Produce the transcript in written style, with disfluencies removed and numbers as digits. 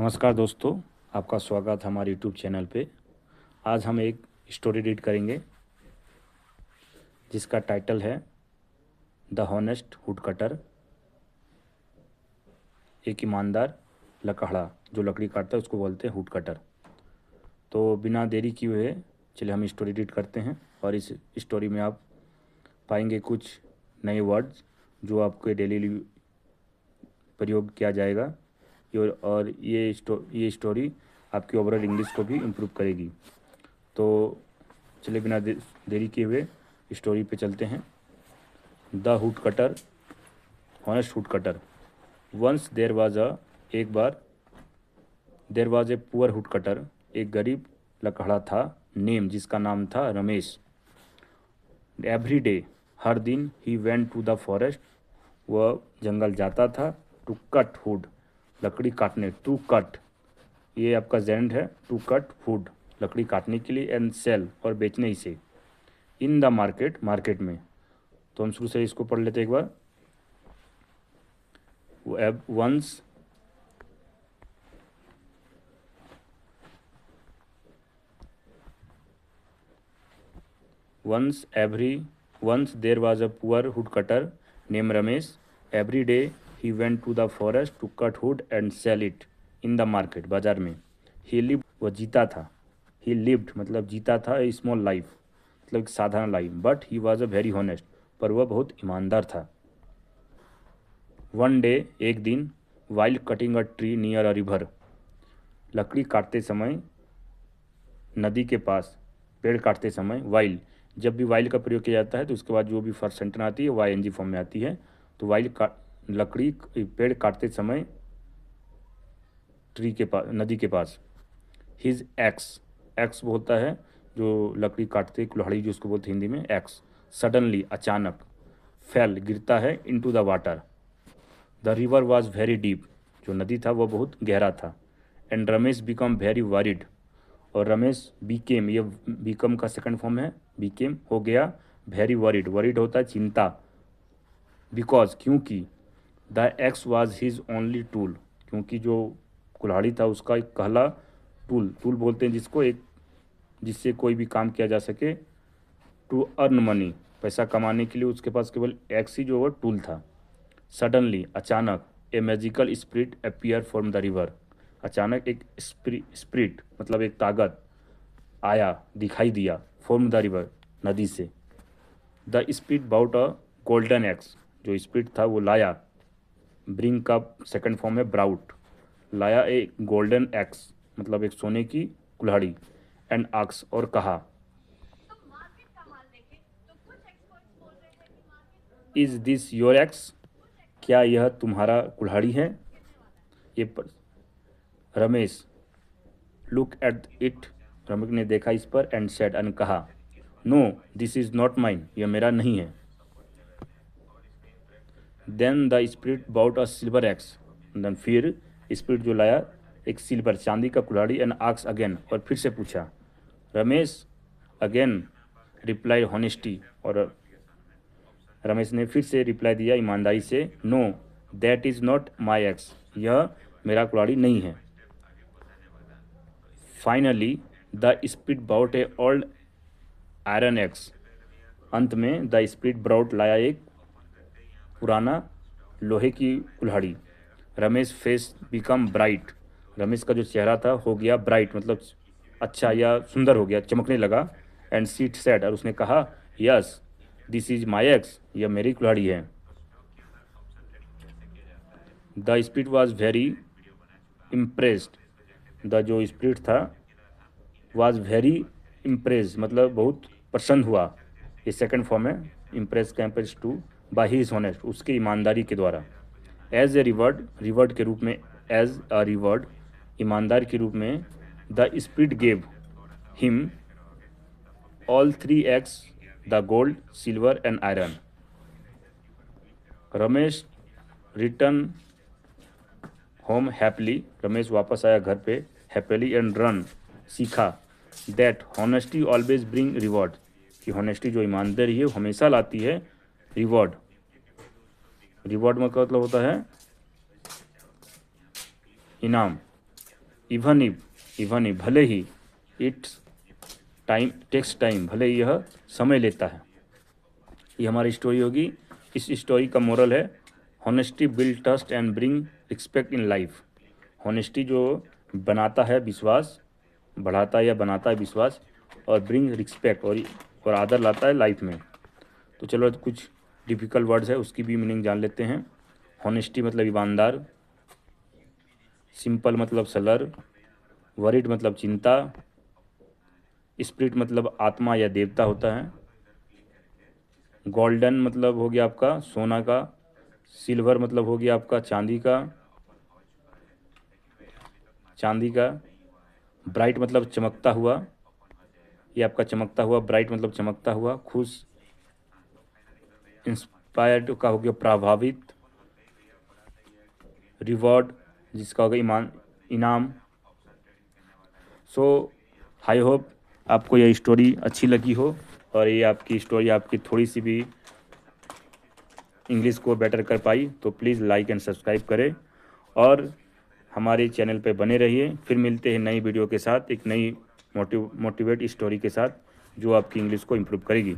नमस्कार दोस्तों, आपका स्वागत हमारे यूट्यूब चैनल पे। आज हम एक स्टोरी रीड करेंगे जिसका टाइटल है द हॉनेस्ट वुडकटर। एक ईमानदार लकड़ा जो लकड़ी काटता है उसको बोलते हैं वुडकटर। तो बिना देरी किए हुए चलिए हम स्टोरी रीड करते हैं। और इस स्टोरी में आप पाएंगे कुछ नए वर्ड्स जो आपके डेली प्रयोग किया जाएगा और ये स्टोरी आपकी ओवरऑल इंग्लिश को भी इम्प्रूव करेगी। तो चलिए बिना देरी किए हुए स्टोरी पे चलते हैं। The woodcutter, honest woodcutter. Once there was एक बार there was a poor woodcutter, एक गरीब लकड़ा था, नेम जिसका नाम था रमेश। एवरी डे, हर दिन, he went to the forest, वह जंगल जाता था, टू कट वुड, लकड़ी काटने। टू कट, ये आपका जेंड है, टू कट वुड, लकड़ी काटने के लिए, एंड सेल, और बेचने इसे, इन द मार्केट, मार्केट में। तो हम शुरू से इसको पढ़ लेते एक बार। Once once there was a poor woodcutter named Ramesh. Every day he went to the forest to cut wood and sell it in the market, बाजार में। He lived, वह जीता था। He lived मतलब जीता था, a small life मतलब एक साधारण life. But he was a very honest, पर वह बहुत ईमानदार था। वन डे, एक दिन, while cutting a tree near a river, लकड़ी काटते समय, नदी के पास, पेड़ काटते समय। वाइल, जब भी वाइल का प्रयोग किया जाता है तो उसके बाद जो भी फर्स्ट सेंटेंस आती है वाई एन जी फॉर्म में आती है। तो वाइल का लकड़ी, पेड़ काटते समय ट्री के पास, नदी के पास। हिज एक्स, एक्स बोलता है जो लकड़ी काटते कुल्हाड़ी जो उसको बोलते हिंदी में, एक्स। सडनली, अचानक। फेल, गिरता है, into the water. The river was very deep, जो नदी था वह बहुत गहरा था। And Ramesh become very worried, और रमेश बीकेम, ये बीकम का सेकंड फॉर्म है, बीकेम हो गया, वेरी वरिड, वरिड होता है चिंता। बिकॉज, क्योंकि, the x was his only tool, क्योंकि जो कुल्हाड़ी था उसका एक कहला टूल, टूल बोलते हैं जिसको, एक जिससे कोई भी काम किया जा सके। टू अर्न मनी, पैसा कमाने के लिए उसके पास केवल एक्स ही जो वो टूल था। सडनली, अचानक, ए magical spirit appear from the river, अचानक एक स्पिरिट मतलब एक ताकत आया, दिखाई दिया, फ्रॉम द रिवर, नदी से। The spirit brought a golden axe, जो स्पिरिट था वो लाया, ब्रिंग का सेकंड फॉर्म है ब्राउट, लाया एक गोल्डन एक्स मतलब एक सोने की कुल्हाड़ी। एंड आक्स, और कहा, इज दिस योर एक्स, क्या यह तुम्हारा कुल्हाड़ी है। ये Ramesh, look at it, Ramesh ने देखा इस पर, एंड सेड, एंड कहा, no this is not mine, यह मेरा नहीं है। Then the spirit brought a silver axe, then फिर स्पिरिट जो लाया एक सिल्वर चांदी का कुल्हाड़ी। एंड आक्स अगेन, और फिर से पूछा। रमेश अगेन रिप्लाई हॉनेस्टी, और रमेश ने फिर से रिप्लाई दिया ईमानदारी से, no that is not my axe, यह मेरा कुल्हाड़ी नहीं है। Finally the spirit brought a old iron axe, अंत में द स्पिरिट ब्राउट लाया एक पुराना लोहे की कुल्हाड़ी। Ramesh face become bright, Ramesh का जो चेहरा था हो गया ब्राइट मतलब अच्छा या सुंदर हो गया, चमकने लगा। एंड सीट सेड, और उसने कहा, yes this is my axe, यह मेरी कुल्हाड़ी है। The spirit was very impressed, the जो स्पिरिट था वॉज वेरी इम्प्रेस मतलब बहुत प्रसन्न हुआ, ये सेकंड फॉर्म है, impress campus to, by his honest, उसके ईमानदारी के द्वारा। एज ए रिवर्ड, रिवर्ड के रूप में, एज अ रिवर्ड, ईमानदार के रूप में। The spirit gave him all three x, the gold, silver and iron. Ramesh return home happily, Ramesh वापस आया घर पे हैप्पीली। एंड रन, सीखा, that honesty always bring reward, कि हॉनेस्टी जो ईमानदारी है हमेशा लाती है रिवॉर्ड। रिवॉर्ड में का मतलब होता है इनाम। इवन इफ भले ही, इट्स टाइम टेक्स टाइम, भले ही यह समय लेता है। ये हमारी स्टोरी होगी। इस स्टोरी का मोरल है honesty build trust and bring respect in life. Honesty जो बनाता है विश्वास, बढ़ाता है या बनाता है विश्वास, और ब्रिंग रिस्पेक्ट, और आदर लाता है लाइफ में। तो चलो कुछ डिफ़िकल्ट वर्ड्स है उसकी भी मीनिंग जान लेते हैं। हॉनेस्टी मतलब ईमानदार, सिंपल मतलब सरल, वरीड मतलब चिंता, स्पिरिट मतलब आत्मा या देवता होता है, गोल्डन मतलब हो गया आपका सोना का, सिल्वर मतलब हो गया आपका चांदी का, ब्राइट मतलब चमकता हुआ, ये आपका चमकता हुआ, ब्राइट मतलब चमकता हुआ, खुश, इंस्पायर्ड का हो गया प्रभावित, रिवॉर्ड जिसका हो गया इनाम। सो आई होप आपको यह स्टोरी अच्छी लगी हो, और ये आपकी स्टोरी आपकी थोड़ी सी भी इंग्लिश को बेटर कर पाई, तो प्लीज़ लाइक एंड सब्सक्राइब करें और हमारे चैनल पे बने रहिए। फिर मिलते हैं नई वीडियो के साथ, एक नई मोटिवेट स्टोरी के साथ जो आपकी इंग्लिश को इम्प्रूव करेगी।